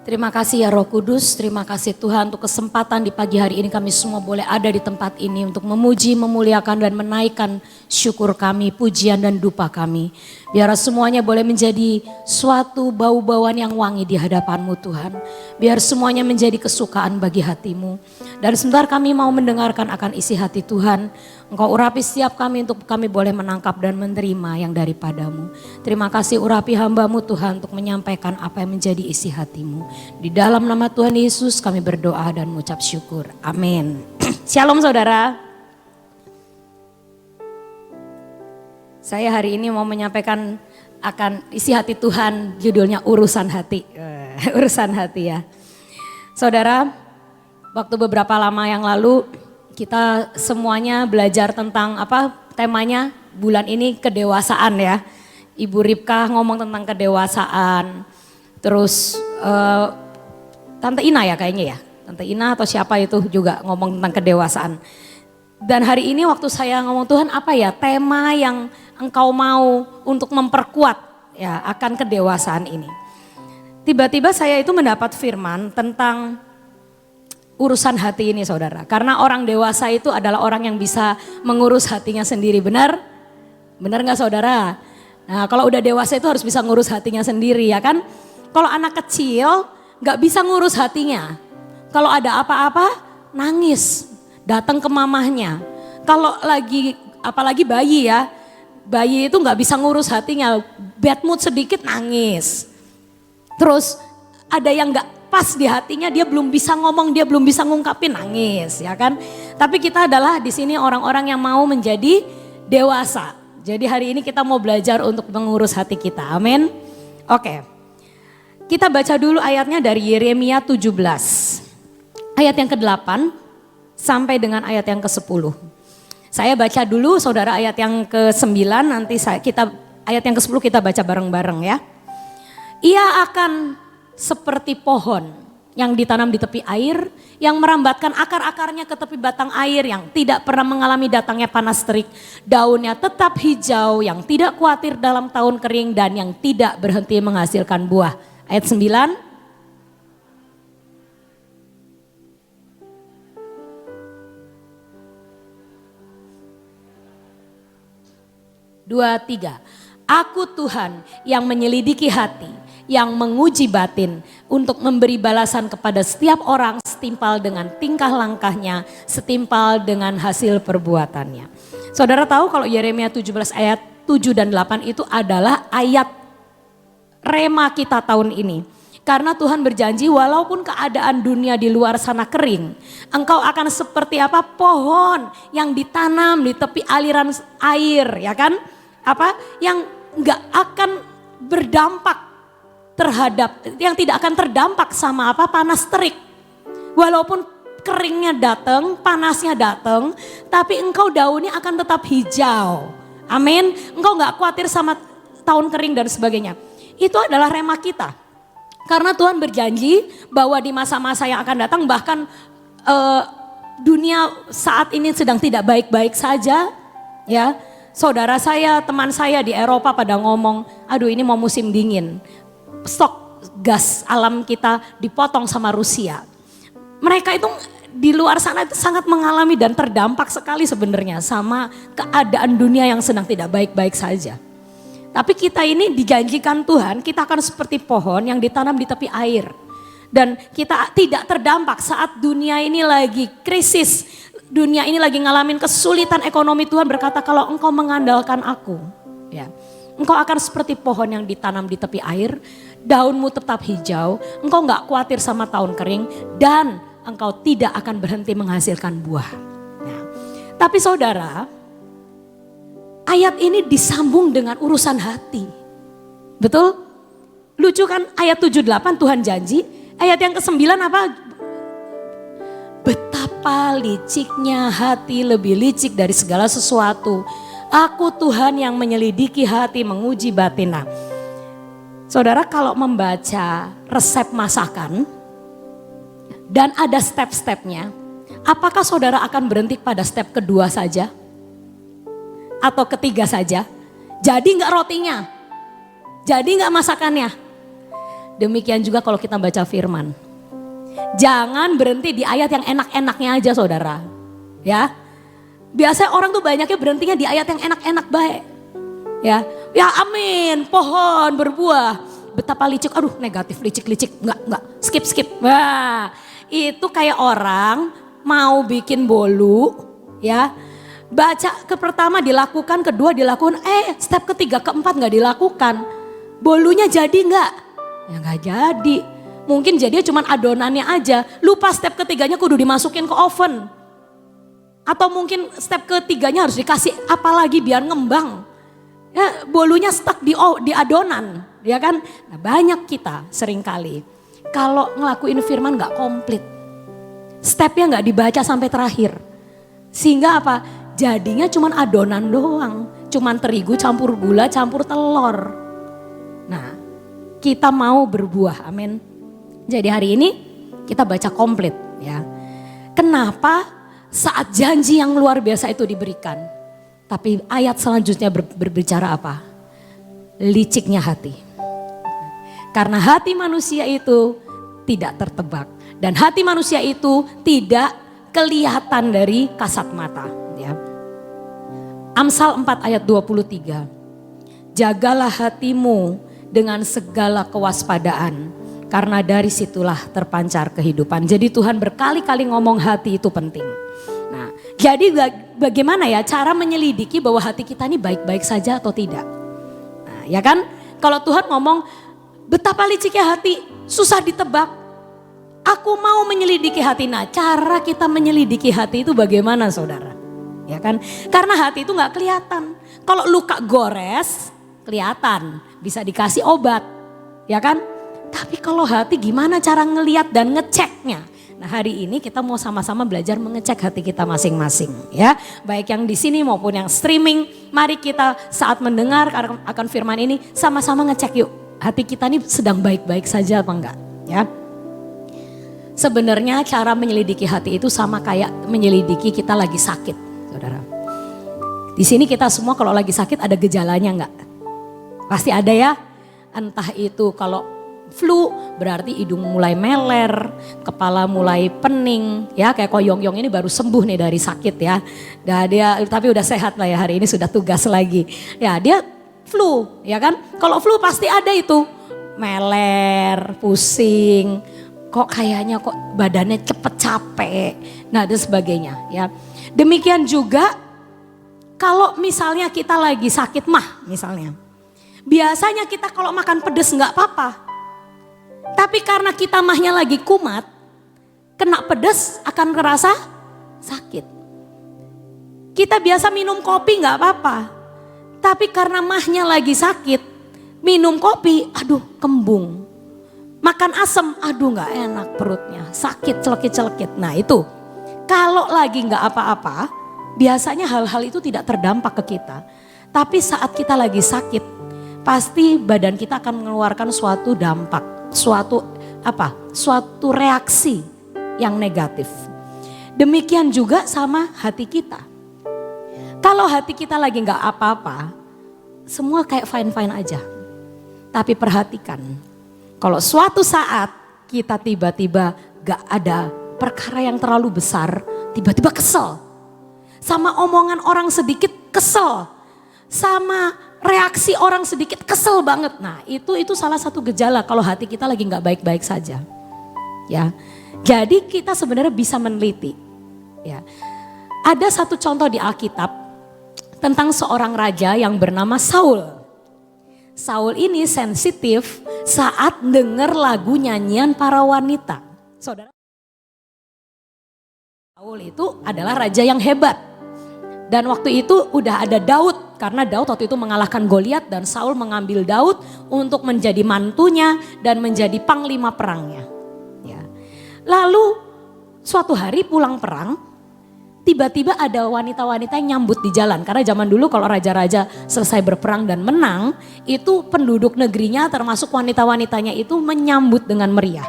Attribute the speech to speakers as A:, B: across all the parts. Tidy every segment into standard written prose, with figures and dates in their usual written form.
A: Terima kasih ya Roh Kudus, terima kasih Tuhan untuk kesempatan di pagi hari ini kami semua boleh ada di tempat ini untuk memuji, memuliakan dan menaikkan syukur kami, pujian dan dupa kami. Biar semuanya boleh menjadi suatu bau-bauan yang wangi di hadapan-Mu Tuhan. Biar semuanya menjadi kesukaan bagi hati-Mu. Dan sebentar kami mau mendengarkan akan isi hati Tuhan. Engkau urapi setiap kami untuk kami boleh menangkap dan menerima yang daripada-Mu. Terima kasih urapi hamba-Mu Tuhan untuk menyampaikan apa yang menjadi isi hati-Mu. Di dalam nama Tuhan Yesus kami berdoa dan mengucap syukur. Amin. Shalom saudara. Saya hari ini mau menyampaikan akan isi hati Tuhan, judulnya urusan hati. Urusan hati ya. Saudara, waktu beberapa lama yang lalu kita semuanya belajar tentang temanya bulan ini kedewasaan ya. Ibu Ripka ngomong tentang kedewasaan. Terus Tante Ina ya kayaknya ya. Tante Ina atau siapa itu juga ngomong tentang kedewasaan. Dan hari ini waktu saya ngomong Tuhan apa ya tema yang engkau mau untuk memperkuat ya akan kedewasaan ini. Tiba-tiba saya itu mendapat firman tentang urusan hati ini saudara. Karena orang dewasa itu adalah orang yang bisa mengurus hatinya sendiri, benar? Benar gak saudara? Nah kalau udah dewasa itu harus bisa ngurus hatinya sendiri ya kan. Kalau anak kecil gak bisa ngurus hatinya. Kalau ada apa-apa nangis, datang ke mamahnya. Kalau apalagi bayi ya, bayi itu gak bisa ngurus hatinya, bad mood sedikit nangis. Terus ada yang gak pas di hatinya, dia belum bisa ngomong, dia belum bisa ngungkapin, nangis ya kan. Tapi kita adalah di sini orang-orang yang mau menjadi dewasa. Jadi hari ini kita mau belajar untuk mengurus hati kita, amin. Oke, kita baca dulu ayatnya dari Yeremia 17. Ayat yang ke-8 sampai dengan ayat yang ke-10. Saya baca dulu saudara ayat yang ke-9, nanti ayat yang ke-10 kita baca bareng-bareng ya. Ia akan seperti pohon yang ditanam di tepi air, yang merambatkan akar-akarnya ke tepi batang air, yang tidak pernah mengalami datangnya panas terik. Daunnya tetap hijau, yang tidak khawatir dalam tahun kering dan yang tidak berhenti menghasilkan buah. Ayat 9. Dua, tiga. Aku Tuhan yang menyelidiki hati, yang menguji batin untuk memberi balasan kepada setiap orang setimpal dengan tingkah langkahnya, setimpal dengan hasil perbuatannya. Saudara tahu kalau Yeremia 17 ayat 7 dan 8 itu adalah ayat rema kita tahun ini. Karena Tuhan berjanji walaupun keadaan dunia di luar sana kering, engkau akan seperti apa pohon yang ditanam di tepi aliran air ya kan. Yang gak akan berdampak terhadap, yang tidak akan terdampak sama panas terik. Walaupun keringnya datang, panasnya datang, tapi engkau daunnya akan tetap hijau. Amin. Engkau gak khawatir sama tahun kering dan sebagainya. Itu adalah rema kita. Karena Tuhan berjanji bahwa di masa-masa yang akan datang bahkan dunia saat ini sedang tidak baik-baik saja ya. Saudara saya, teman saya di Eropa pada ngomong, aduh ini mau musim dingin. Stok gas alam kita dipotong sama Rusia. Mereka itu di luar sana itu sangat mengalami dan terdampak sekali sebenarnya sama keadaan dunia yang sedang tidak baik-baik saja. Tapi kita ini dijanjikan Tuhan, kita akan seperti pohon yang ditanam di tepi air. Dan kita tidak terdampak saat dunia ini lagi krisis. Dunia ini lagi ngalamin kesulitan ekonomi. Tuhan berkata kalau engkau mengandalkan aku, ya, engkau akan seperti pohon yang ditanam di tepi air, daunmu tetap hijau, engkau gak khawatir sama tahun kering, dan engkau tidak akan berhenti menghasilkan buah. Nah, tapi saudara, ayat ini disambung dengan urusan hati. Betul? Lucu kan ayat 7-8 Tuhan janji, ayat yang ke-9 apa? Betapa liciknya hati, lebih licik dari segala sesuatu. Aku Tuhan yang menyelidiki hati, menguji batin. Nah, saudara kalau membaca resep masakan dan ada step-stepnya, apakah saudara akan berhenti pada step kedua saja? Atau ketiga saja? Jadi gak rotinya? Jadi gak masakannya? Demikian juga kalau kita baca firman. Jangan berhenti di ayat yang enak-enaknya aja saudara. Ya, biasanya orang tuh banyaknya berhentinya di ayat yang enak-enak baik. Ya amin, pohon berbuah. Betapa licik, aduh negatif, licik, enggak, skip. Wah, itu kayak orang mau bikin bolu, ya. Baca ke pertama dilakukan, kedua dilakukan, step ketiga, keempat nggak dilakukan. Bolunya jadi nggak? Ya nggak jadi. Mungkin jadinya cuma adonannya aja. Lupa step ketiganya kudu dimasukin ke oven. Atau mungkin step ketiganya harus dikasih apa lagi biar ngembang. Ya, bolunya stuck di adonan, ya kan? Nah, banyak kita seringkali kalau ngelakuin firman nggak komplit. Stepnya nggak dibaca sampai terakhir. Sehingga apa? Jadinya cuma adonan doang. Cuma terigu campur gula campur telur. Nah, kita mau berbuah, amin. Jadi hari ini kita baca komplit ya. Kenapa saat janji yang luar biasa itu diberikan? Tapi ayat selanjutnya berbicara apa? Liciknya hati. Karena hati manusia itu tidak tertebak. Dan hati manusia itu tidak kelihatan dari kasat mata. Ya. Amsal 4 ayat 23. Jagalah hatimu dengan segala kewaspadaan. Karena dari situlah terpancar kehidupan. Jadi Tuhan berkali-kali ngomong hati itu penting. Nah, jadi bagaimana ya cara menyelidiki bahwa hati kita ini baik-baik saja atau tidak? Nah, ya kan? Kalau Tuhan ngomong betapa liciknya hati, susah ditebak. Aku mau menyelidiki hati. Nah, cara kita menyelidiki hati itu bagaimana saudara? Ya kan? Karena hati itu nggak kelihatan. Kalau luka gores kelihatan, bisa dikasih obat. Ya kan? Tapi kalau hati gimana cara ngelihat dan ngeceknya? Nah, hari ini kita mau sama-sama belajar mengecek hati kita masing-masing ya. Baik yang di sini maupun yang streaming. Mari kita saat mendengar akan firman ini sama-sama ngecek yuk. Hati kita ini sedang baik-baik saja apa enggak ya. Sebenarnya cara menyelidiki hati itu sama kayak menyelidiki kita lagi sakit, saudara. Di sini kita semua kalau lagi sakit ada gejalanya enggak? Pasti ada ya. Entah itu kalau flu berarti hidung mulai meler, kepala mulai pening, ya kayak Koyong-yong ini baru sembuh nih dari sakit ya. Dan dia tapi udah sehat lah ya, hari ini sudah tugas lagi. Ya dia flu, ya kan? Kalau flu pasti ada itu meler, pusing, kok kayaknya kok badannya cepet capek, nah dan sebagainya ya. Demikian juga kalau misalnya kita lagi sakit mah misalnya. Biasanya kita kalau makan pedes nggak apa-apa. Tapi karena kita mahnya lagi kumat, kena pedas akan kerasa sakit. Kita biasa minum kopi gak apa-apa. Tapi karena mahnya lagi sakit, minum kopi, aduh kembung. Makan asam, aduh gak enak perutnya, sakit celekit-celekit. Nah itu, kalau lagi gak apa-apa, biasanya hal-hal itu tidak terdampak ke kita. Tapi saat kita lagi sakit, pasti badan kita akan mengeluarkan suatu dampak. Suatu reaksi yang negatif. Demikian juga sama hati kita. Kalau hati kita lagi nggak apa-apa, semua kayak fine-fine aja. Tapi perhatikan, kalau suatu saat kita tiba-tiba gak ada perkara yang terlalu besar, tiba-tiba kesel. Sama omongan orang sedikit kesel. Sama reaksi orang sedikit kesel banget. Nah itu salah satu gejala kalau hati kita lagi nggak baik-baik saja. Ya, jadi kita sebenarnya bisa meneliti. Ya, ada satu contoh di Alkitab tentang seorang raja yang bernama Saul. Saul ini sensitif saat dengar lagu nyanyian para wanita. Saudara, Saul itu adalah raja yang hebat. Dan waktu itu udah ada Daud, karena Daud waktu itu mengalahkan Goliat dan Saul mengambil Daud untuk menjadi mantunya dan menjadi panglima perangnya. Ya. Lalu suatu hari pulang perang, tiba-tiba ada wanita-wanita yang nyambut di jalan. Karena zaman dulu kalau raja-raja selesai berperang dan menang, itu penduduk negerinya termasuk wanita-wanitanya itu menyambut dengan meriah.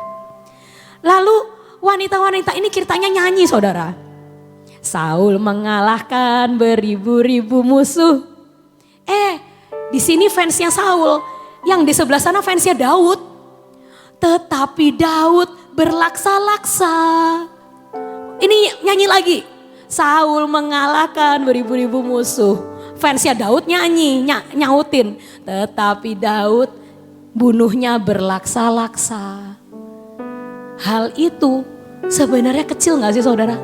A: Lalu wanita-wanita ini ceritanya nyanyi saudara. Saul mengalahkan beribu-ribu musuh. Di sini fansnya Saul, yang di sebelah sana fansnya Daud. Tetapi Daud berlaksa-laksa. Ini nyanyi lagi. Saul mengalahkan beribu-ribu musuh. Fansnya Daud nyanyi, nyautin. Tetapi Daud bunuhnya berlaksa-laksa. Hal itu sebenarnya kecil gak sih saudara?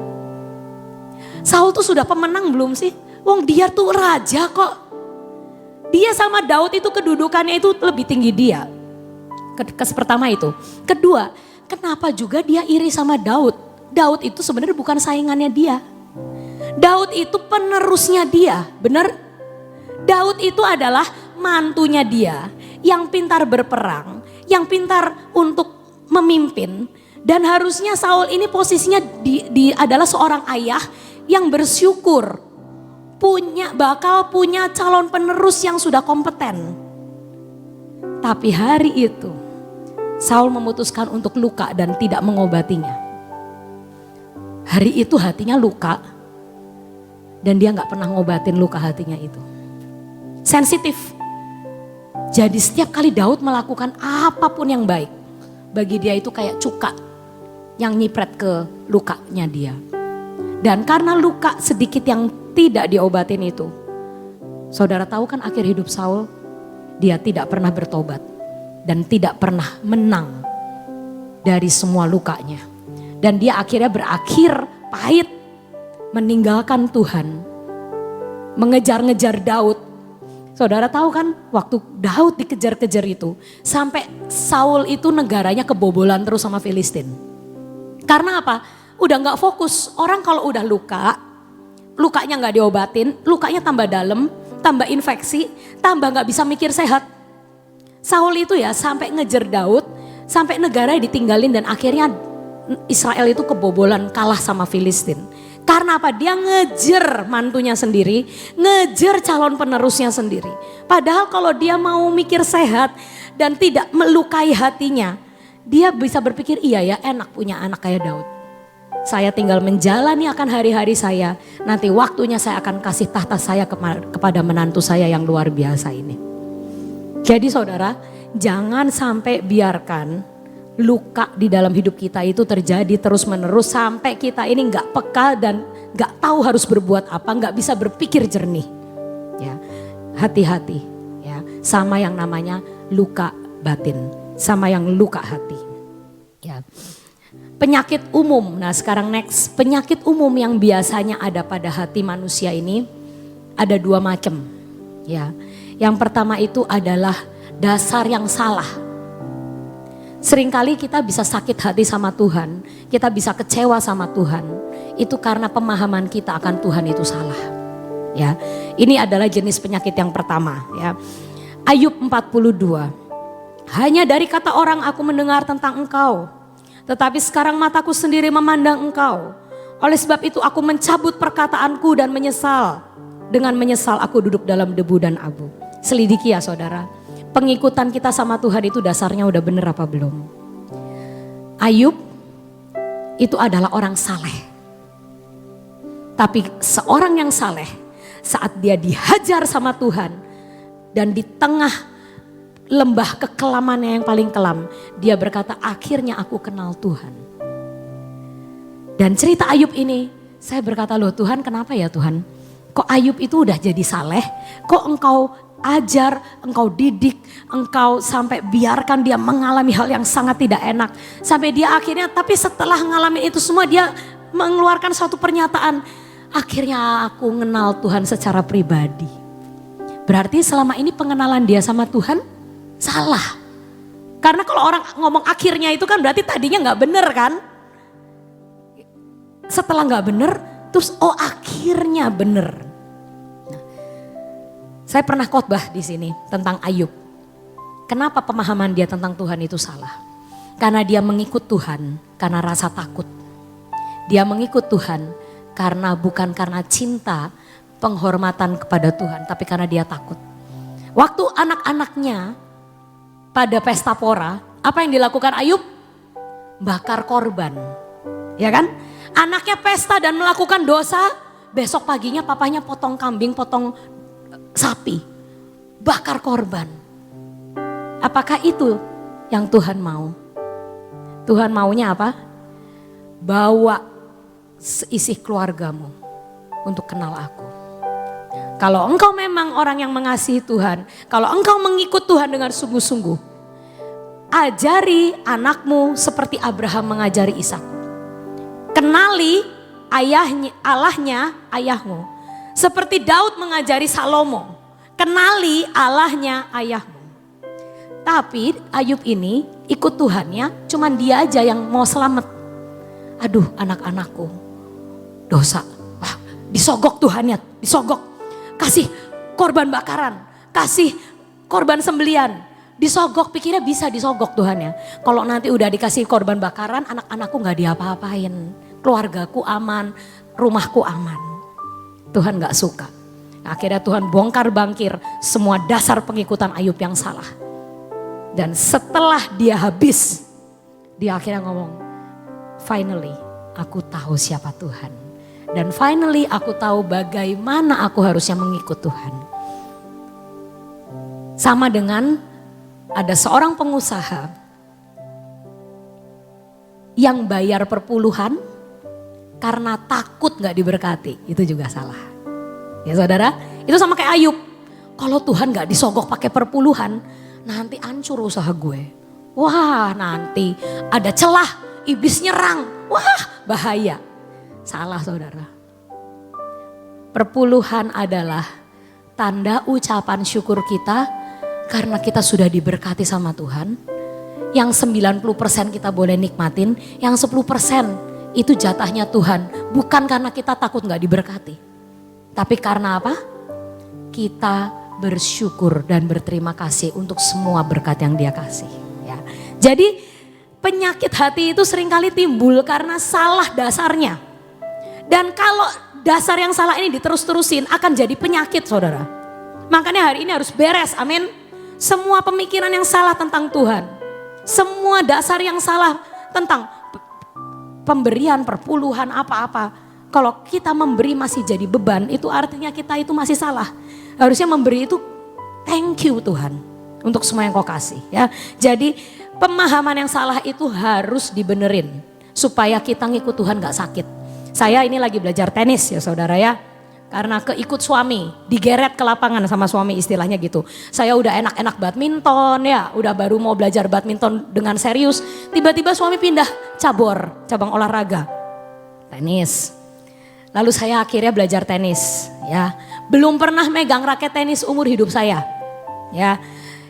A: Saul tuh sudah pemenang belum sih? Wong dia tuh raja kok. Dia sama Daud itu kedudukannya itu lebih tinggi dia. Pertama itu. Kedua, kenapa juga dia iri sama Daud? Daud itu sebenarnya bukan saingannya dia. Daud itu penerusnya dia, benar? Daud itu adalah mantunya dia yang pintar berperang, yang pintar untuk memimpin. Dan harusnya Saul ini posisinya adalah seorang ayah yang bersyukur bakal punya calon penerus yang sudah kompeten. Tapi hari itu Saul memutuskan untuk luka dan tidak mengobatinya. Hari itu hatinya luka dan dia gak pernah ngobatin luka hatinya itu. Sensitif. Jadi setiap kali Daud melakukan apapun yang baik, bagi dia itu kayak cuka yang nyipret ke lukanya dia. Dan karena luka sedikit yang tidak diobatin itu, saudara tahu kan akhir hidup Saul, dia tidak pernah bertobat dan tidak pernah menang dari semua lukanya. Dan dia akhirnya berakhir pahit, meninggalkan Tuhan, mengejar-ngejar Daud. Saudara tahu kan waktu Daud dikejar-kejar itu, sampai Saul itu negaranya kebobolan terus sama Filistin. Karena apa? Udah gak fokus. Orang kalau udah luka, lukanya gak diobatin, lukanya tambah dalam, tambah infeksi, tambah gak bisa mikir sehat. Saul itu ya sampai ngejar Daud, sampai negaranya ditinggalin dan akhirnya Israel itu kebobolan kalah sama Filistin. Karena apa? Dia ngejar mantunya sendiri, ngejar calon penerusnya sendiri. Padahal kalau dia mau mikir sehat dan tidak melukai hatinya, dia bisa berpikir iya ya enak punya anak kayak Daud. Saya tinggal menjalani akan hari-hari saya, nanti waktunya saya akan kasih tahta saya kepada menantu saya yang luar biasa ini. Jadi saudara, jangan sampai biarkan luka di dalam hidup kita itu terjadi terus menerus sampai kita ini gak peka dan gak tahu harus berbuat apa, gak bisa berpikir jernih. Ya, hati-hati ya, sama yang namanya luka batin, sama yang luka hati. Ya. Penyakit umum, nah sekarang next, penyakit umum yang biasanya ada pada hati manusia ini ada dua macam. Ya, yang pertama itu adalah dasar yang salah. Seringkali kita bisa sakit hati sama Tuhan, kita bisa kecewa sama Tuhan, itu karena pemahaman kita akan Tuhan itu salah. Ya, ini adalah jenis penyakit yang pertama. Ya, Ayub 42, hanya dari kata orang aku mendengar tentang engkau. Tetapi sekarang mataku sendiri memandang engkau. Oleh sebab itu aku mencabut perkataanku dan menyesal. Dengan menyesal aku duduk dalam debu dan abu. Selidiki ya saudara. Pengikutan kita sama Tuhan itu dasarnya udah bener apa belum. Ayub itu adalah orang saleh. Tapi seorang yang saleh saat dia dihajar sama Tuhan. Dan di tengah lembah kekelamannya yang paling kelam, dia berkata akhirnya aku kenal Tuhan. Dan cerita Ayub ini, saya berkata loh Tuhan kenapa ya Tuhan? Kok Ayub itu udah jadi saleh, kok engkau ajar, engkau didik, engkau sampai biarkan dia mengalami hal yang sangat tidak enak. Sampai dia akhirnya, tapi setelah mengalami itu semua dia mengeluarkan suatu pernyataan, akhirnya aku kenal Tuhan secara pribadi. Berarti selama ini pengenalan dia sama Tuhan salah. Karena kalau orang ngomong akhirnya itu kan berarti tadinya gak bener kan. Setelah gak bener terus oh akhirnya bener. Nah, saya pernah khotbah di sini tentang Ayub. Kenapa pemahaman dia tentang Tuhan itu salah? Karena dia mengikut Tuhan karena rasa takut. Dia mengikut Tuhan bukan karena cinta, penghormatan kepada Tuhan, tapi karena dia takut. Waktu anak-anaknya pada pesta pora, apa yang dilakukan Ayub? Bakar korban. Ya kan? Anaknya pesta dan melakukan dosa, besok paginya papanya potong kambing, potong sapi. Bakar korban. Apakah itu yang Tuhan mau? Tuhan maunya apa? Bawa isi keluargamu untuk kenal aku. Kalau engkau memang orang yang mengasihi Tuhan, kalau engkau mengikut Tuhan dengan sungguh-sungguh, ajari anakmu seperti Abraham mengajari Ishak. Kenali ayahnya, Allahnya ayahmu. Seperti Daud mengajari Salomo. Kenali Allahnya ayahmu. Tapi Ayub ini ikut Tuhannya, cuman dia aja yang mau selamat. Aduh, anak-anakku dosa. Wah, disogok Tuhannya, disogok. Kasih korban bakaran, kasih korban sembelian. Disogok, pikirnya bisa disogok Tuhannya. Kalau nanti udah dikasih korban bakaran, anak-anakku gak diapa-apain. Keluargaku aman, rumahku aman. Tuhan gak suka. Akhirnya Tuhan bongkar bangkir semua dasar pengikutan Ayub yang salah. Dan setelah dia habis, dia akhirnya ngomong, finally aku tahu siapa Tuhan. Dan finally aku tahu bagaimana aku harusnya mengikut Tuhan. Sama dengan ada seorang pengusaha yang bayar perpuluhan karena takut gak diberkati. Itu juga salah. Ya saudara, itu sama kayak Ayub. Kalau Tuhan gak disogok pakai perpuluhan, nanti hancur usaha gue. Wah, nanti ada celah, iblis nyerang. Wah, bahaya. Salah saudara. Perpuluhan adalah tanda ucapan syukur kita karena kita sudah diberkati sama Tuhan. Yang 90% kita boleh nikmatin, yang 10% itu jatahnya Tuhan. Bukan karena kita takut gak diberkati. Tapi karena apa? Kita bersyukur dan berterima kasih untuk semua berkat yang Dia kasih. Ya. Jadi penyakit hati itu seringkali timbul karena salah dasarnya. Dan kalau dasar yang salah ini diterus-terusin akan jadi penyakit saudara. Makanya hari ini harus beres, amin. Semua pemikiran yang salah tentang Tuhan. Semua dasar yang salah tentang pemberian, perpuluhan, apa-apa. Kalau kita memberi masih jadi beban, itu artinya kita itu masih salah. Harusnya memberi itu thank you Tuhan untuk semua yang kau kasih. Ya. Jadi pemahaman yang salah itu harus dibenerin supaya kita ngikut Tuhan gak sakit. Saya ini lagi belajar tenis ya saudara ya. Karena keikut suami, digeret ke lapangan sama suami istilahnya gitu. Saya udah enak-enak badminton ya, udah baru mau belajar badminton dengan serius. Tiba-tiba suami pindah cabang olahraga, tenis. Lalu saya akhirnya belajar tenis ya. Belum pernah megang raket tenis umur hidup saya ya.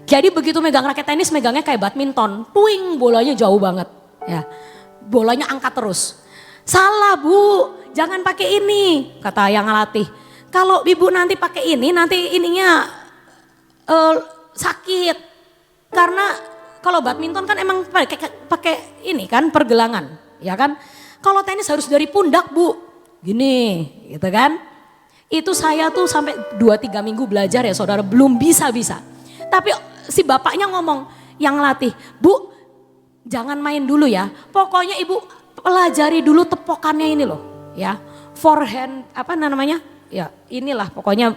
A: Jadi begitu megang raket tenis megangnya kayak badminton. Puing, bolanya jauh banget ya. Bolanya angkat terus. Salah bu, jangan pakai ini, kata yang ngelatih. Kalau ibu nanti pakai ini, nanti ininya sakit. Karena kalau badminton kan emang pakai ini kan pergelangan, ya kan. Kalau tenis harus dari pundak bu, gini gitu kan. Itu saya tuh sampai 2-3 minggu belajar ya saudara, belum bisa-bisa. Tapi si bapaknya ngomong, yang ngelatih, bu jangan main dulu ya, pokoknya ibu pelajari dulu tepokannya ini loh ya. Forehand apa namanya? Ya inilah pokoknya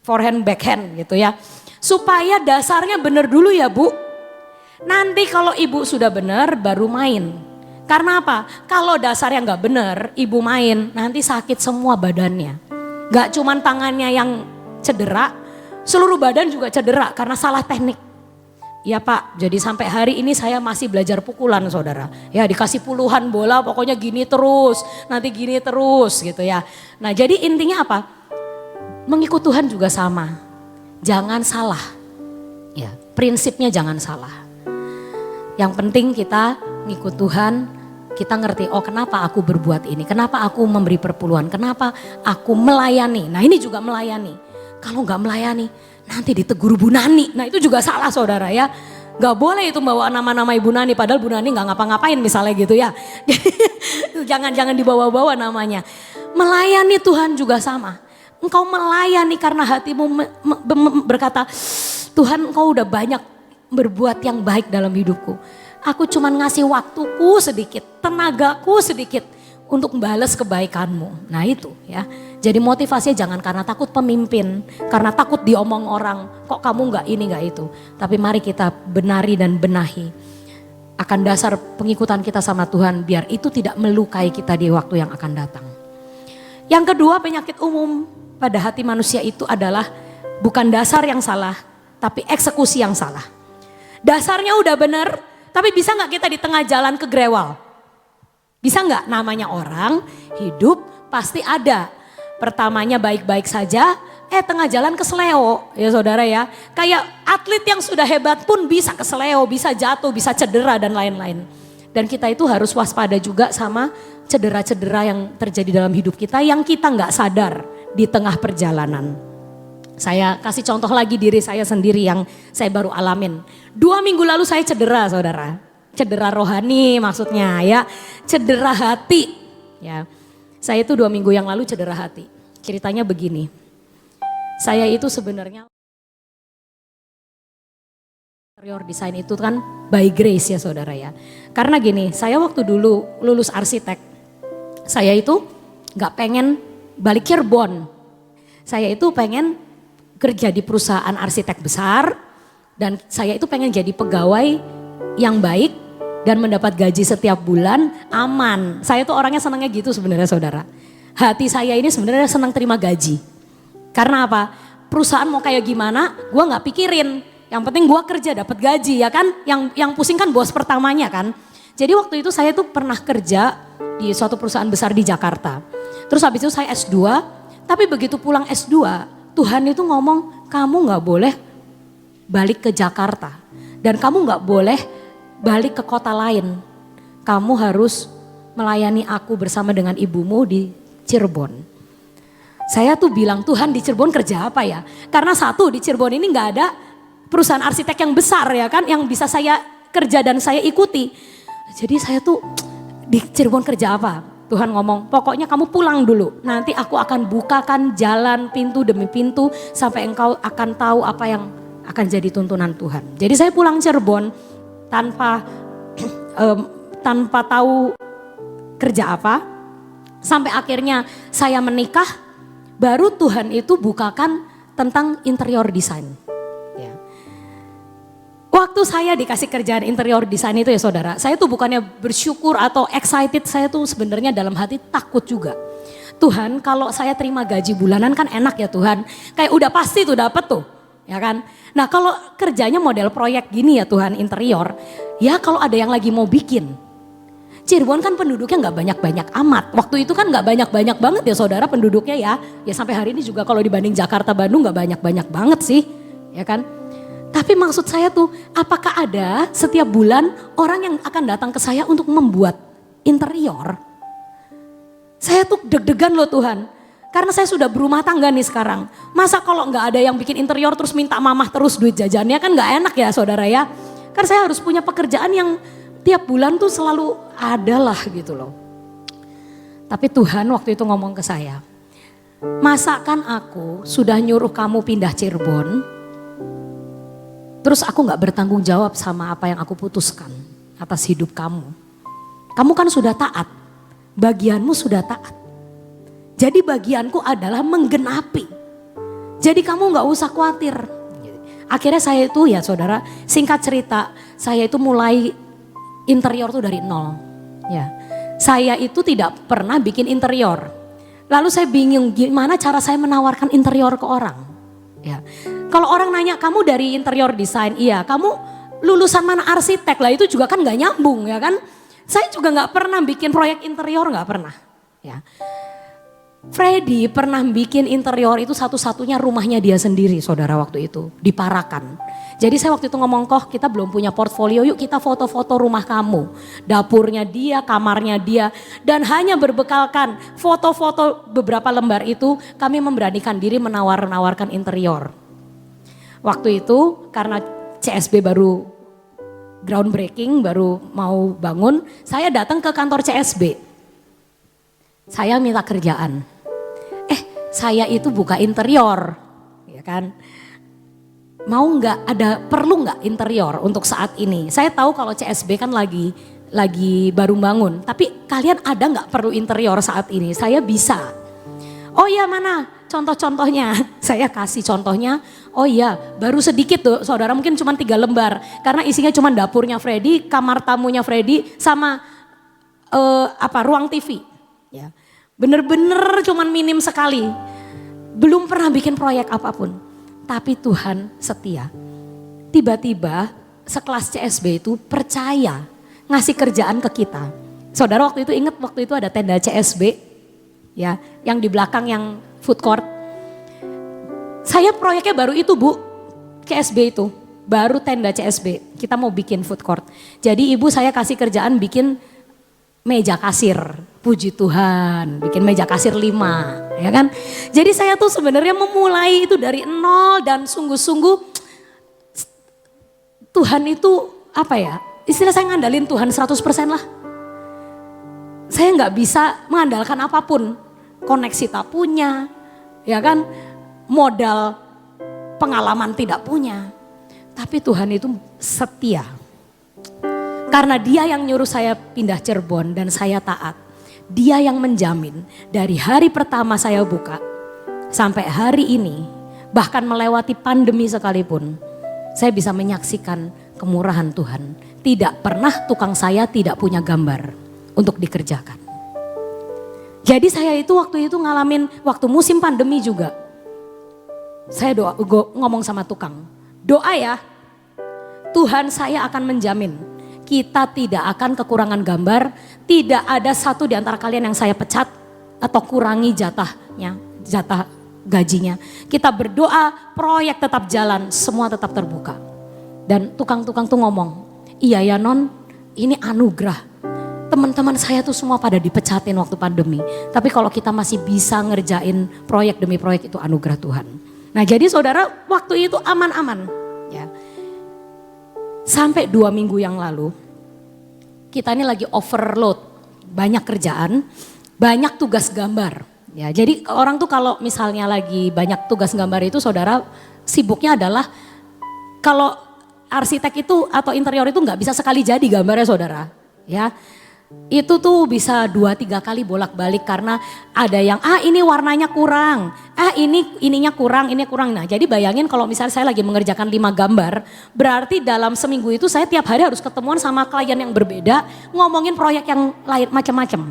A: forehand backhand gitu ya. Supaya dasarnya benar dulu ya bu. Nanti kalau ibu sudah benar baru main. Karena apa? Kalau dasarnya nggak benar ibu main nanti sakit semua badannya. Gak cuman tangannya yang cedera, seluruh badan juga cedera karena salah teknik. Ya Pak, jadi sampai hari ini saya masih belajar pukulan saudara. Ya dikasih puluhan bola pokoknya gini terus, nanti gini terus gitu ya. Nah jadi intinya apa? Mengikut Tuhan juga sama. Jangan salah. Ya, prinsipnya jangan salah. Yang penting kita ngikut Tuhan, kita ngerti oh kenapa aku berbuat ini, kenapa aku memberi perpuluhan, kenapa aku melayani. Nah ini juga melayani. Kalau gak melayani nanti ditegur Bu Nani. Nah itu juga salah saudara ya. Gak boleh itu bawa nama-nama Ibu Nani. Padahal Bu Nani gak ngapa-ngapain misalnya gitu ya. Jangan dibawa-bawa namanya. Melayani Tuhan juga sama. Engkau melayani karena hatimu berkata, Tuhan engkau udah banyak berbuat yang baik dalam hidupku. Aku cuman ngasih waktuku sedikit, tenagaku sedikit untuk membalas kebaikanmu. Nah itu ya. Jadi motivasinya jangan karena takut pemimpin, karena takut diomong orang, kok kamu gak ini gak itu. Tapi mari kita benari dan benahi akan dasar pengikutan kita sama Tuhan, biar itu tidak melukai kita di waktu yang akan datang. Yang kedua, penyakit umum pada hati manusia itu adalah bukan dasar yang salah, tapi eksekusi yang salah. Dasarnya udah benar, tapi bisa gak kita di tengah jalan kegrewal? Bisa gak? Namanya orang hidup pasti ada. Pertamanya baik-baik saja, tengah jalan keseleo ya saudara ya. Kayak atlet yang sudah hebat pun bisa keseleo, bisa jatuh, bisa cedera dan lain-lain. Dan kita itu harus waspada juga sama cedera-cedera yang terjadi dalam hidup kita yang kita gak sadar di tengah perjalanan. Saya kasih contoh lagi diri saya sendiri yang saya baru alamin. 2 minggu lalu saya cedera saudara. Cedera rohani maksudnya ya, cedera hati ya. Saya itu 2 minggu yang lalu cedera hati. Ceritanya begini, saya itu sebenarnya interior design itu kan by grace ya saudara ya. Karena gini, saya waktu dulu lulus arsitek, saya itu gak pengen balik Cirebon. Saya itu pengen kerja di perusahaan arsitek besar dan saya itu pengen jadi pegawai yang baik dan mendapat gaji setiap bulan aman. Saya tuh orangnya senangnya gitu sebenarnya saudara. Hati saya ini sebenarnya senang terima gaji. Karena apa? Perusahaan mau kayak gimana, gue gak pikirin. Yang penting gue kerja dapat gaji ya kan. Yang pusing kan bos pertamanya kan. Jadi waktu itu saya tuh pernah kerja di suatu perusahaan besar di Jakarta. Terus habis itu saya S2, tapi begitu pulang S2, Tuhan itu ngomong, kamu gak boleh balik ke Jakarta. Dan kamu gak boleh balik ke kota lain. Kamu harus melayani aku bersama dengan ibumu di Cirebon. Saya tuh bilang, Tuhan di Cirebon kerja apa ya? Karena satu, di Cirebon ini gak ada perusahaan arsitek yang besar ya kan, yang bisa saya kerja dan saya ikuti. Jadi saya tuh di Cirebon kerja apa? Tuhan ngomong, pokoknya kamu pulang dulu. Nanti aku akan bukakan jalan pintu demi pintu sampai engkau akan tahu apa yang akan jadi tuntunan Tuhan. Jadi saya pulang Cirebon tanpa tahu kerja apa, sampai akhirnya saya menikah, baru Tuhan itu bukakan tentang interior design. Ya. Waktu saya dikasih kerjaan interior design itu ya saudara, saya tuh bukannya bersyukur atau excited, saya tuh sebenarnya dalam hati takut juga. Tuhan, kalau saya terima gaji bulanan kan enak ya Tuhan, kayak udah pasti tuh dapet tuh. Ya kan? Nah kalau kerjanya model proyek gini ya Tuhan interior, ya kalau ada yang lagi mau bikin. Cirebon kan penduduknya gak banyak-banyak amat. Waktu itu kan gak banyak-banyak banget ya saudara penduduknya ya. Ya sampai hari ini juga kalau dibanding Jakarta, Bandung gak banyak-banyak banget sih. Ya kan? Tapi maksud saya tuh apakah ada setiap bulan orang yang akan datang ke saya untuk membuat interior? Saya tuh deg-degan loh Tuhan. Karena saya sudah berumah tangga nih sekarang. Masa kalau gak ada yang bikin interior terus minta mamah terus duit jajannya kan gak enak ya saudara ya. Kan saya harus punya pekerjaan yang tiap bulan tuh selalu ada lah gitu loh. Tapi Tuhan waktu itu ngomong ke saya, masakan aku sudah nyuruh kamu pindah Cirebon, terus aku gak bertanggung jawab sama apa yang aku putuskan atas hidup kamu. Kamu kan sudah taat, bagianmu sudah taat. Jadi bagianku adalah menggenapi. Jadi kamu gak usah khawatir. Akhirnya saya itu ya saudara, singkat cerita, saya itu mulai interior tuh dari nol. Ya, saya itu tidak pernah bikin interior. Lalu saya bingung gimana cara saya menawarkan interior ke orang. Ya, kalau orang nanya kamu dari interior design, iya. Kamu lulusan mana arsitek lah itu juga kan gak nyambung ya kan. Saya juga gak pernah bikin proyek interior, gak pernah. Ya. Freddy pernah bikin interior itu satu-satunya rumahnya dia sendiri saudara waktu itu di Parakan. Jadi saya waktu itu ngomong kok kita belum punya portfolio, yuk kita foto-foto rumah kamu. Dapurnya dia, kamarnya dia, dan hanya berbekalkan foto-foto beberapa lembar itu kami memberanikan diri menawarkan interior. Waktu itu karena CSB baru groundbreaking, baru mau bangun, saya datang ke kantor CSB. Saya minta kerjaan. Saya itu buka interior, ya kan? Mau nggak perlu nggak interior untuk saat ini? Saya tahu kalau CSB kan lagi baru bangun, tapi kalian ada nggak perlu interior saat ini? Saya bisa. Oh ya mana? contoh-contohnya? Saya kasih contohnya, oh iya baru sedikit tuh saudara, mungkin cuma 3 lembar. Karena isinya cuma dapurnya Freddy, kamar tamunya Freddy, sama ruang TV. Ya, bener-bener cuma minim sekali. Belum pernah bikin proyek apapun. Tapi Tuhan setia. Tiba-tiba sekelas CSB itu percaya ngasih kerjaan ke kita. Saudara waktu itu ingat waktu itu ada tenda CSB ya, yang di belakang yang food court. Saya proyeknya baru itu Bu, CSB itu, baru tenda CSB. Kita mau bikin food court. Jadi ibu saya kasih kerjaan bikin meja kasir, puji Tuhan, bikin meja kasir 5, ya kan. Jadi saya tuh sebenarnya memulai itu dari nol dan sungguh-sungguh Tuhan itu apa ya, istilah saya ngandalin Tuhan 100% lah. Saya nggak bisa mengandalkan apapun, koneksi tak punya, ya kan, modal pengalaman tidak punya. Tapi Tuhan itu setia. Karena dia yang nyuruh saya pindah Cirebon dan saya taat. Dia yang menjamin dari hari pertama saya buka sampai hari ini, bahkan melewati pandemi sekalipun, saya bisa menyaksikan kemurahan Tuhan. Tidak pernah tukang saya tidak punya gambar untuk dikerjakan. Jadi saya itu waktu itu ngalamin waktu musim pandemi juga. Saya ngomong sama tukang, doa ya, Tuhan saya akan menjamin kita tidak akan kekurangan gambar, tidak ada satu di antara kalian yang saya pecat atau kurangi jatahnya, jatah gajinya. Kita berdoa, proyek tetap jalan, semua tetap terbuka. Dan tukang-tukang tuh ngomong, iya ya non, ini anugerah. Teman-teman saya tuh semua pada dipecatin waktu pandemi. Tapi kalau kita masih bisa ngerjain proyek demi proyek, itu anugerah Tuhan. Nah jadi saudara, waktu itu aman-aman ya. Sampai 2 minggu yang lalu, kita ini lagi overload, banyak kerjaan, banyak tugas gambar. Ya, jadi orang tuh kalau misalnya lagi banyak tugas gambar itu saudara, sibuknya adalah kalau arsitek itu atau interior itu nggak bisa sekali jadi gambarnya saudara. Ya, itu tuh bisa 2-3 kali bolak-balik karena ada yang ini warnanya kurang, ininya kurang, ini kurang. Nah jadi bayangin kalau misalnya saya lagi mengerjakan 5 gambar, berarti dalam seminggu itu saya tiap hari harus ketemuan sama klien yang berbeda, ngomongin proyek yang lain macam-macam.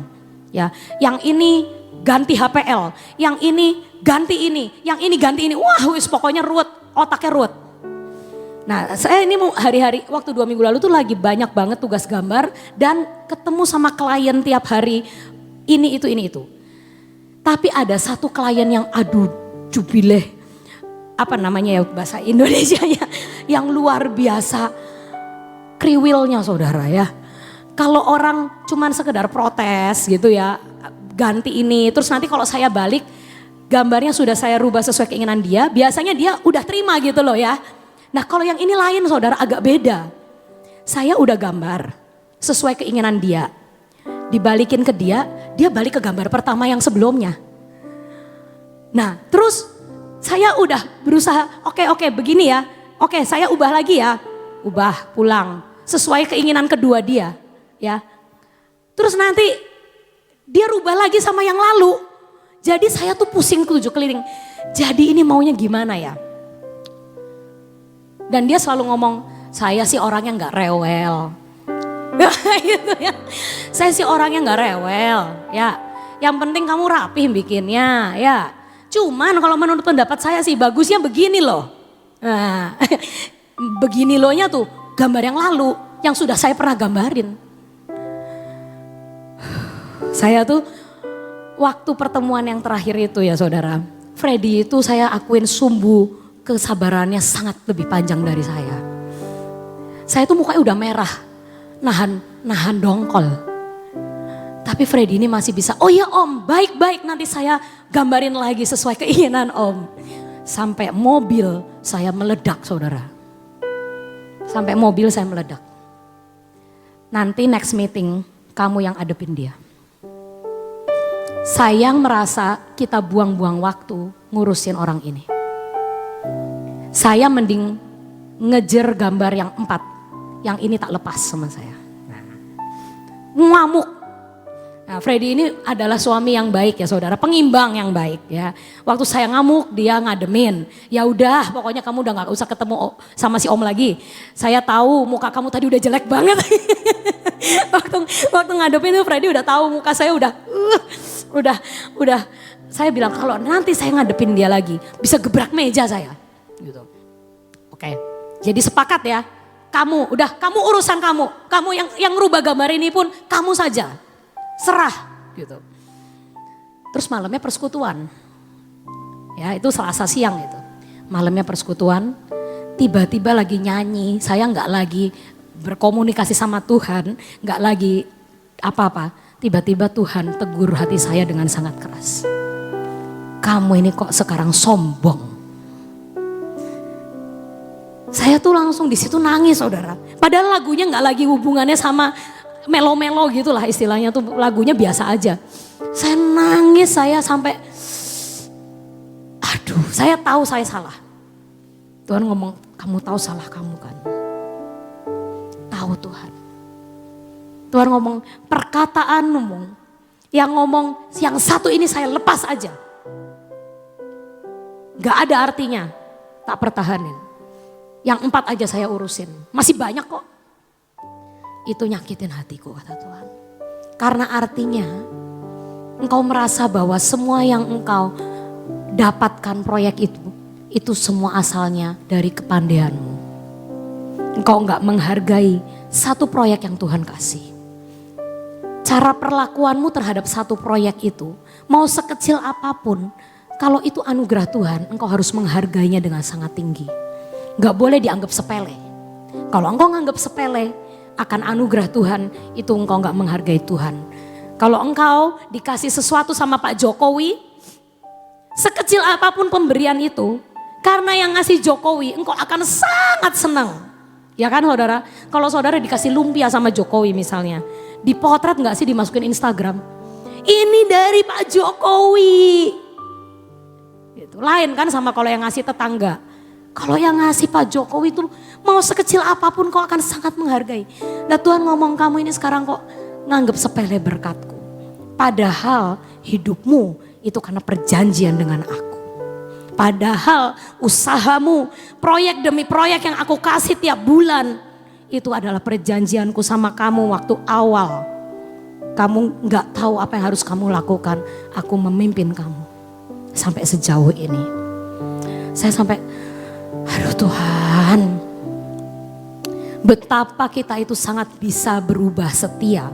A: Ya, yang ini ganti HPL, yang ini ganti ini, yang ini ganti ini. Wah wis pokoknya ruwet, otaknya ruwet. Nah saya ini mau hari-hari waktu 2 minggu lalu tuh lagi banyak banget tugas gambar dan ketemu sama klien tiap hari ini itu. Tapi ada satu klien yang aduh jubileh, apa namanya ya bahasa Indonesianya, yang luar biasa kriwilnya saudara ya. Kalau orang cuman sekedar protes gitu ya, ganti ini terus nanti kalau saya balik gambarnya sudah saya rubah sesuai keinginan dia, biasanya dia udah terima gitu loh ya. Nah kalau yang ini lain saudara agak beda. Saya udah gambar sesuai keinginan dia. Dibalikin ke dia, dia balik ke gambar pertama yang sebelumnya. Nah terus saya udah berusaha, oke begini ya. Oke saya ubah lagi ya. Ubah pulang sesuai keinginan kedua dia. Ya. Terus nanti dia rubah lagi sama yang lalu. Jadi saya tuh pusing 7 keliling. Jadi ini maunya gimana ya? Dan dia selalu ngomong, saya sih orangnya gak rewel. Gitu ya. Saya sih orangnya gak rewel. Ya, yang penting kamu rapih bikinnya. Ya, cuman kalau menurut pendapat saya sih bagusnya begini loh. Nah, begini lohnya tuh gambar yang lalu, yang sudah saya pernah gambarin. Saya tuh waktu pertemuan yang terakhir itu ya saudara, Freddy itu saya akuin sumbu kesabarannya sangat lebih panjang dari saya. Saya tuh mukanya udah merah, nahan dongkol. Tapi Freddy ini masih bisa, oh iya om, baik nanti saya gambarin lagi sesuai keinginan om. Sampai mobil saya meledak saudara. Sampai mobil saya meledak. Nanti next meeting kamu yang adepin dia. Sayang merasa kita buang-buang waktu ngurusin orang ini. Saya mending ngejar gambar yang 4, yang ini tak lepas sama saya. Ngamuk. Nah, Freddy ini adalah suami yang baik ya saudara, pengimbang yang baik ya. Waktu saya ngamuk dia ngademin. Ya udah, pokoknya kamu udah nggak usah ketemu sama si Om lagi. Saya tahu muka kamu tadi udah jelek banget. waktu ngadepin itu Freddy udah tahu muka saya udah. Saya bilang kalau nanti saya ngadepin dia lagi bisa gebrak meja saya. Gitu. Oke, jadi sepakat ya. Kamu urusan kamu. Kamu yang rubah gambar ini pun kamu saja. Serah gitu. Terus malamnya persekutuan. Ya itu Selasa siang itu. Malamnya persekutuan. Tiba-tiba lagi nyanyi. Saya nggak lagi berkomunikasi sama Tuhan. Nggak lagi apa-apa. Tiba-tiba Tuhan tegur hati saya dengan sangat keras. Kamu ini kok sekarang sombong. Saya tuh langsung di situ nangis saudara. Padahal lagunya nggak lagi hubungannya sama melo-melo gitulah istilahnya tuh, lagunya biasa aja. Saya nangis, saya sampai aduh, saya tahu saya salah. Tuhan ngomong, kamu tahu salah kamu kan? Tahu Tuhan. Tuhan ngomong, perkataanmu yang ngomong yang satu ini saya lepas aja. Gak ada artinya, tak pertahanin. Yang 4 aja saya urusin, masih banyak kok. Itu nyakitin hatiku kata Tuhan. Karena artinya engkau merasa bahwa semua yang engkau dapatkan proyek itu semua asalnya dari kepandaianmu. Engkau enggak menghargai satu proyek yang Tuhan kasih. Cara perlakuanmu terhadap satu proyek itu, mau sekecil apapun, kalau itu anugerah Tuhan, engkau harus menghargainya dengan sangat tinggi. Enggak boleh dianggap sepele. Kalau engkau nganggap sepele, akan anugerah Tuhan, itu engkau enggak menghargai Tuhan. Kalau engkau dikasih sesuatu sama Pak Jokowi, sekecil apapun pemberian itu, karena yang ngasih Jokowi, engkau akan sangat senang. Ya kan saudara? Kalau saudara dikasih lumpia sama Jokowi misalnya, dipotret enggak sih dimasukin Instagram? Ini dari Pak Jokowi. Gitu. Lain kan sama kalau yang ngasih tetangga. Kalau yang ngasih Pak Jokowi itu mau sekecil apapun kau akan sangat menghargai. Nah Tuhan ngomong kamu ini sekarang kok nganggap sepele berkatku. Padahal hidupmu itu karena perjanjian dengan aku. Padahal usahamu, proyek demi proyek yang aku kasih tiap bulan. Itu adalah perjanjianku sama kamu waktu awal. Kamu gak tahu apa yang harus kamu lakukan. Aku memimpin kamu sampai sejauh ini. Saya sampai... Aduh Tuhan, betapa kita itu sangat bisa berubah setia.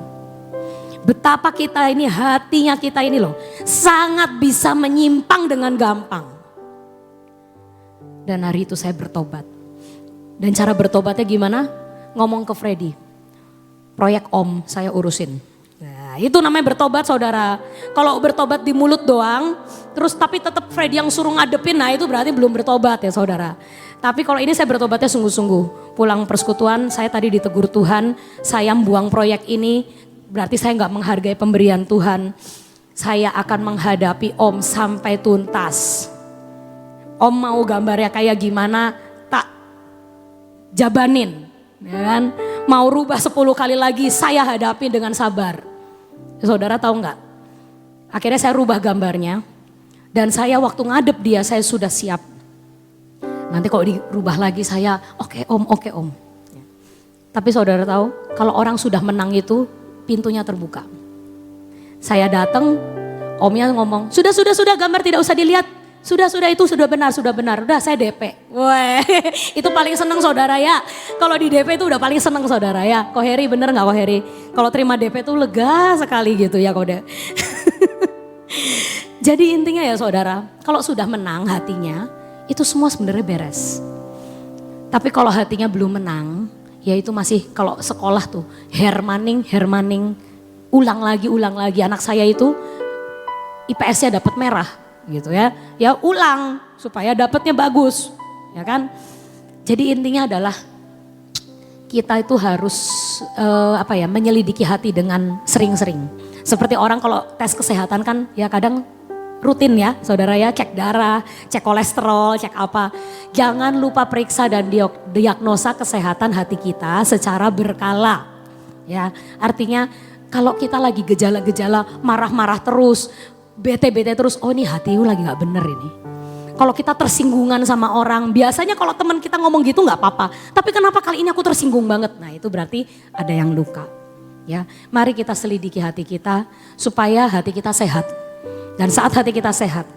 A: Betapa kita ini, hatinya kita ini loh, sangat bisa menyimpang dengan gampang. Dan hari itu saya bertobat. Dan cara bertobatnya gimana? Ngomong ke Freddy, proyek Om saya urusin. Nah itu namanya bertobat saudara. Kalau bertobat di mulut doang, terus tapi tetap Freddy yang suruh ngadepin, nah itu berarti belum bertobat ya saudara. Tapi kalau ini saya bertobatnya sungguh-sungguh. Pulang persekutuan saya tadi ditegur Tuhan, saya buang proyek ini, berarti saya gak menghargai pemberian Tuhan. Saya akan menghadapi Om sampai tuntas. Om mau gambarnya kayak gimana, tak jabanin. Ya kan? Mau rubah 10 kali lagi, saya hadapi dengan sabar. Saudara tahu gak? Akhirnya saya rubah gambarnya. Dan saya waktu ngadep dia, saya sudah siap. Nanti kalau dirubah lagi saya, oke om. Tapi saudara tahu, kalau orang sudah menang itu, pintunya terbuka. Saya datang, omnya ngomong, sudah gambar tidak usah dilihat. Sudah itu sudah benar. Udah saya DP. Wah, itu paling seneng saudara ya. Kalau di DP itu udah paling seneng saudara ya. Ko Heri bener gak Ko Heri? Kalau terima DP itu lega sekali gitu ya Kode. Jadi intinya ya saudara, kalau sudah menang hatinya, itu semua sebenarnya beres. Tapi kalau hatinya belum menang, ya itu masih kalau sekolah tuh hermaning, ulang lagi. Anak saya itu IPS-nya dapat merah gitu ya. Ya ulang supaya dapatnya bagus, ya kan? Jadi intinya adalah kita itu harus menyelidiki hati dengan sering-sering. Seperti orang kalau tes kesehatan kan ya kadang rutin ya saudara ya, cek darah, cek kolesterol, cek apa. Jangan lupa periksa dan diagnosa kesehatan hati kita secara berkala. Ya, artinya Kalau kita lagi gejala-gejala marah-marah terus, bete-bete terus, oh ini hati lu lagi gak bener ini. Kalau kita tersinggungan sama orang, biasanya kalau teman kita ngomong gitu gak apa-apa. Tapi kenapa kali ini aku tersinggung banget? Nah itu berarti ada yang luka. Ya, mari kita selidiki hati kita supaya hati kita sehat. Dan saat hati kita sehat,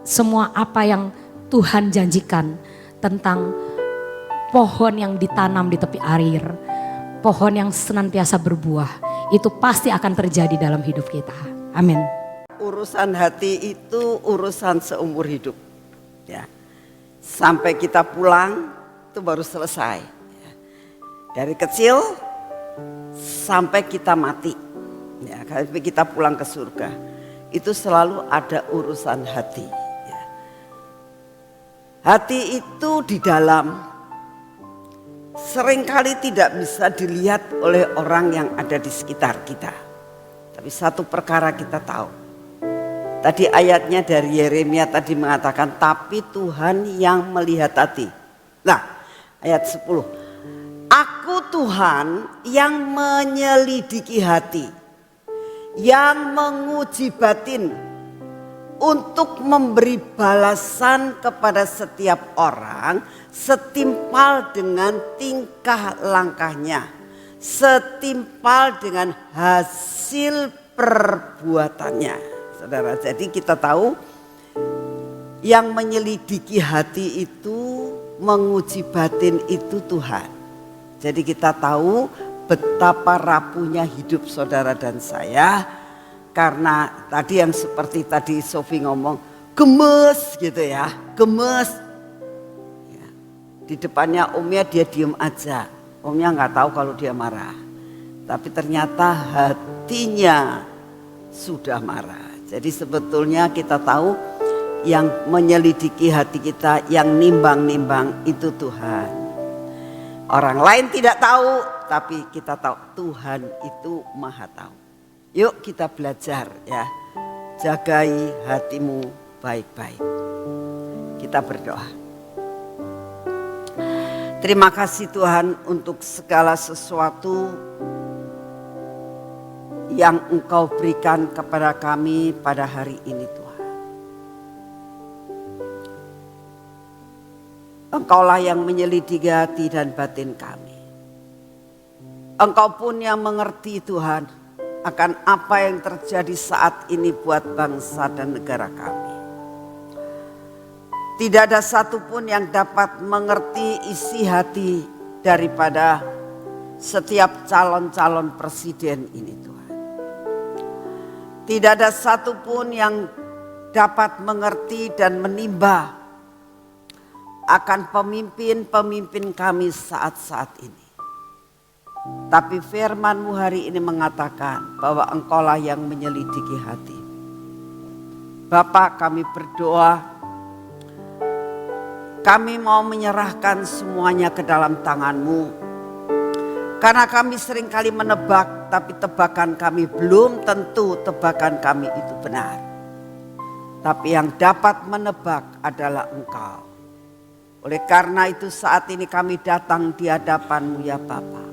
A: semua apa yang Tuhan janjikan tentang pohon yang ditanam di tepi air, pohon yang senantiasa berbuah, itu pasti akan terjadi dalam hidup kita. Amin.
B: Urusan hati itu urusan seumur hidup. Ya. Sampai kita pulang itu baru selesai. Dari kecil sampai kita mati. Ya, sampai kita pulang ke surga. Itu selalu ada urusan hati. Ya. Hati itu di dalam seringkali tidak bisa dilihat oleh orang yang ada di sekitar kita. Tapi satu perkara kita tahu. Tadi ayatnya dari Yeremia tadi mengatakan, tapi Tuhan yang melihat hati. Nah, ayat 10. Aku Tuhan yang menyelidiki hati, yang menguji batin, untuk memberi balasan kepada setiap orang setimpal dengan tingkah langkahnya, setimpal dengan hasil perbuatannya. Saudara, jadi kita tahu yang menyelidiki hati itu, menguji batin itu Tuhan. Jadi kita tahu betapa rapuhnya hidup saudara dan saya, karena tadi yang seperti tadi Sofi ngomong, gemes gitu ya, gemes. Ya. Di depannya omnya dia diem aja, omnya nggak tahu kalau dia marah. Tapi ternyata hatinya sudah marah. Jadi sebetulnya kita tahu yang menyelidiki hati kita, yang nimbang-nimbang itu Tuhan. Orang lain tidak tahu, tapi kita tahu Tuhan itu maha tahu. Yuk kita belajar ya, jagai hatimu baik-baik. Kita berdoa. Terima kasih Tuhan untuk segala sesuatu yang Engkau berikan kepada kami pada hari ini Tuhan. Engkaulah yang menyelidiki hati dan batin kami. Engkau pun yang mengerti Tuhan akan apa yang terjadi saat ini buat bangsa dan negara kami. Tidak ada satupun yang dapat mengerti isi hati daripada setiap calon-calon presiden ini Tuhan. Tidak ada satupun yang dapat mengerti dan menimba akan pemimpin-pemimpin kami saat-saat ini. Tapi firman-Mu hari ini mengatakan bahwa Engkaulah yang menyelidiki hati. Bapa, kami berdoa, kami mau menyerahkan semuanya ke dalam tangan-Mu. Karena kami seringkali menebak, tapi tebakan kami belum tentu tebakan kami itu benar. Tapi yang dapat menebak adalah Engkau. Oleh karena itu saat ini kami datang di hadapan-Mu ya Bapa.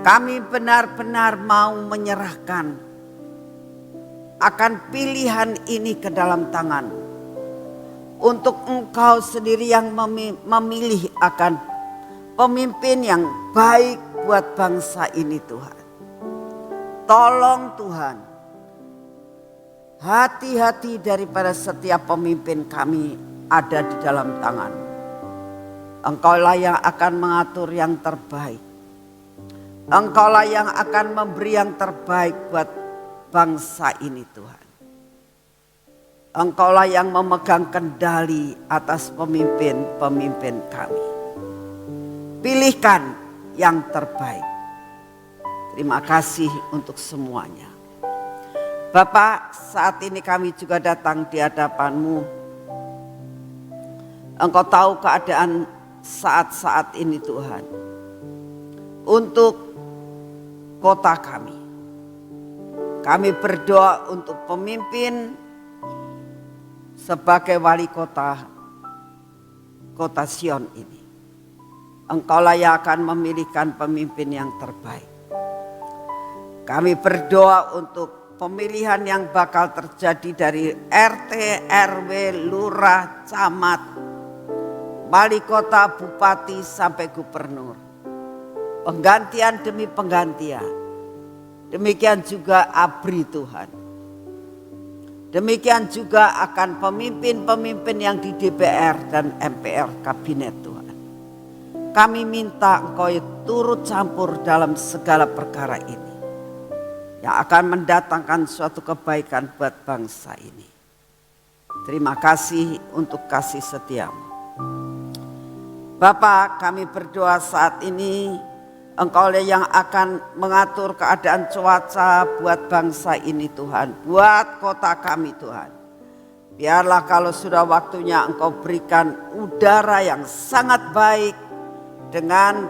B: Kami benar-benar mau menyerahkan akan pilihan ini ke dalam tangan. Untuk Engkau sendiri yang memilih akan pemimpin yang baik buat bangsa ini Tuhan. Tolong Tuhan, hati-hati daripada setiap pemimpin kami ada di dalam tangan. Engkaulah yang akan mengatur yang terbaik. Engkaulah yang akan memberi yang terbaik buat bangsa ini Tuhan. Engkaulah yang memegang kendali atas pemimpin-pemimpin kami. Pilihkan yang terbaik. Terima kasih untuk semuanya. Bapak, saat ini kami juga datang di hadapan-Mu. Engkau tahu keadaan saat-saat ini Tuhan. Untuk kota kami. Kami berdoa untuk pemimpin sebagai wali kota Sion ini. Engkaulah yang akan memilihkan pemimpin yang terbaik. Kami berdoa untuk pemilihan yang bakal terjadi dari RT, RW, lurah, camat, wali kota, bupati sampai gubernur. Penggantian demi penggantian. Demikian juga ABRI Tuhan. Demikian juga akan pemimpin-pemimpin yang di DPR dan MPR kabinet Tuhan. Kami minta Engkau turut campur dalam segala perkara ini, yang akan mendatangkan suatu kebaikan buat bangsa ini. Terima kasih untuk kasih setiamu. Bapa, kami berdoa saat ini Engkau yang akan mengatur keadaan cuaca buat bangsa ini Tuhan, buat kota kami Tuhan. Biarlah kalau sudah waktunya Engkau berikan udara yang sangat baik dengan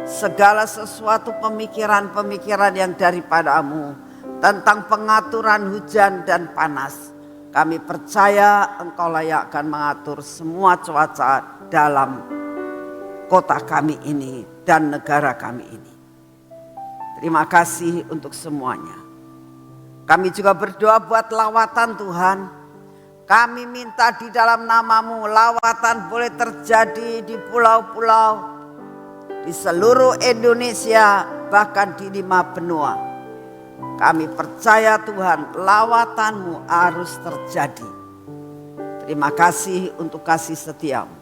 B: segala sesuatu pemikiran-pemikiran yang daripadamu tentang pengaturan hujan dan panas. Kami percaya Engkau yang akan mengatur semua cuaca dalam kota kami ini dan negara kami ini. Terima kasih untuk semuanya. Kami juga berdoa buat lawatan Tuhan. Kami minta di dalam nama-Mu lawatan boleh terjadi di pulau-pulau, di seluruh Indonesia, bahkan di 5 benua. Kami percaya Tuhan lawatan-Mu harus terjadi. Terima kasih untuk kasih setiamu.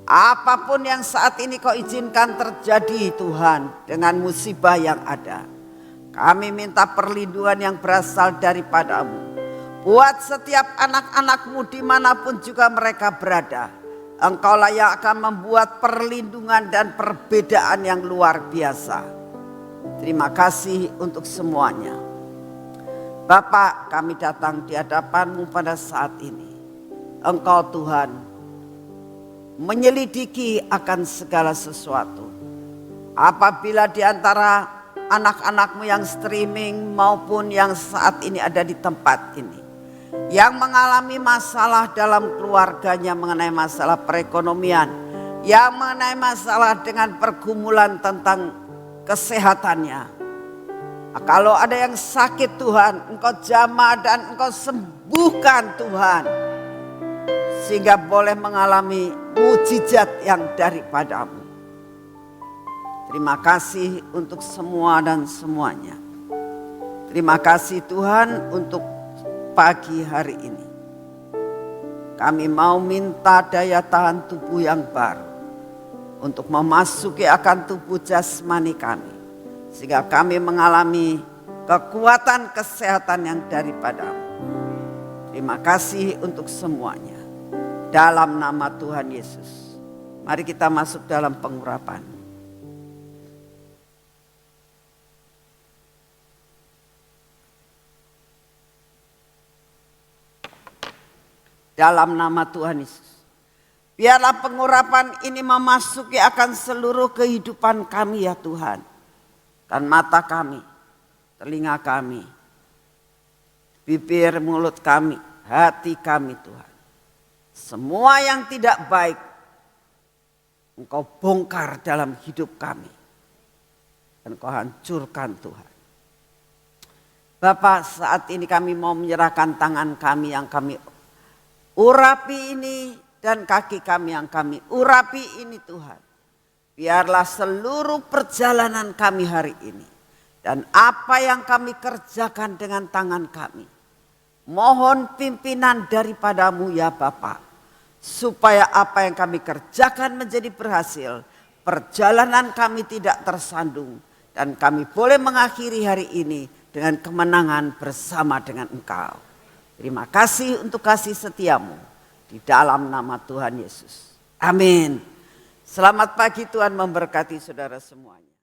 B: Apapun yang saat ini Kau izinkan terjadi Tuhan dengan musibah yang ada, kami minta perlindungan yang berasal daripada-Mu. Buat setiap anak-anak-Mu dimanapun juga mereka berada, Engkaulah yang akan membuat perlindungan dan perbedaan yang luar biasa. Terima kasih untuk semuanya. Bapa, kami datang di hadapan-Mu pada saat ini. Engkau Tuhan menyelidiki akan segala sesuatu. Apabila di antara anak-anak-Mu yang streaming maupun yang saat ini ada di tempat ini, yang mengalami masalah dalam keluarganya mengenai masalah perekonomian, yang mengenai masalah dengan pergumulan tentang kesehatannya. Kalau ada yang sakit Tuhan, Engkau jamah dan Engkau sembuhkan Tuhan, sehingga boleh mengalami mujizat yang daripada-Mu. Terima kasih untuk semua dan semuanya. Terima kasih Tuhan untuk pagi hari ini. Kami mau minta daya tahan tubuh yang baru untuk memasuki akan tubuh jasmani kami, sehingga kami mengalami kekuatan kesehatan yang daripada-Mu. Terima kasih untuk semuanya. Dalam nama Tuhan Yesus. Mari kita masuk dalam pengurapan. Dalam nama Tuhan Yesus. Biarlah pengurapan ini memasuki akan seluruh kehidupan kami ya Tuhan. Dan mata kami, telinga kami, bibir mulut kami, hati kami Tuhan. Semua yang tidak baik Engkau bongkar dalam hidup kami. Dan Engkau hancurkan Tuhan. Bapa, saat ini kami mau menyerahkan tangan kami yang kami urapi ini dan kaki kami yang kami urapi ini Tuhan. Biarlah seluruh perjalanan kami hari ini dan apa yang kami kerjakan dengan tangan kami, mohon pimpinan daripada-Mu ya Bapa, supaya apa yang kami kerjakan menjadi berhasil, perjalanan kami tidak tersandung, dan kami boleh mengakhiri hari ini dengan kemenangan bersama dengan Engkau. Terima kasih untuk kasih setiamu di dalam nama Tuhan Yesus. Amin. Selamat pagi, Tuhan memberkati saudara semuanya.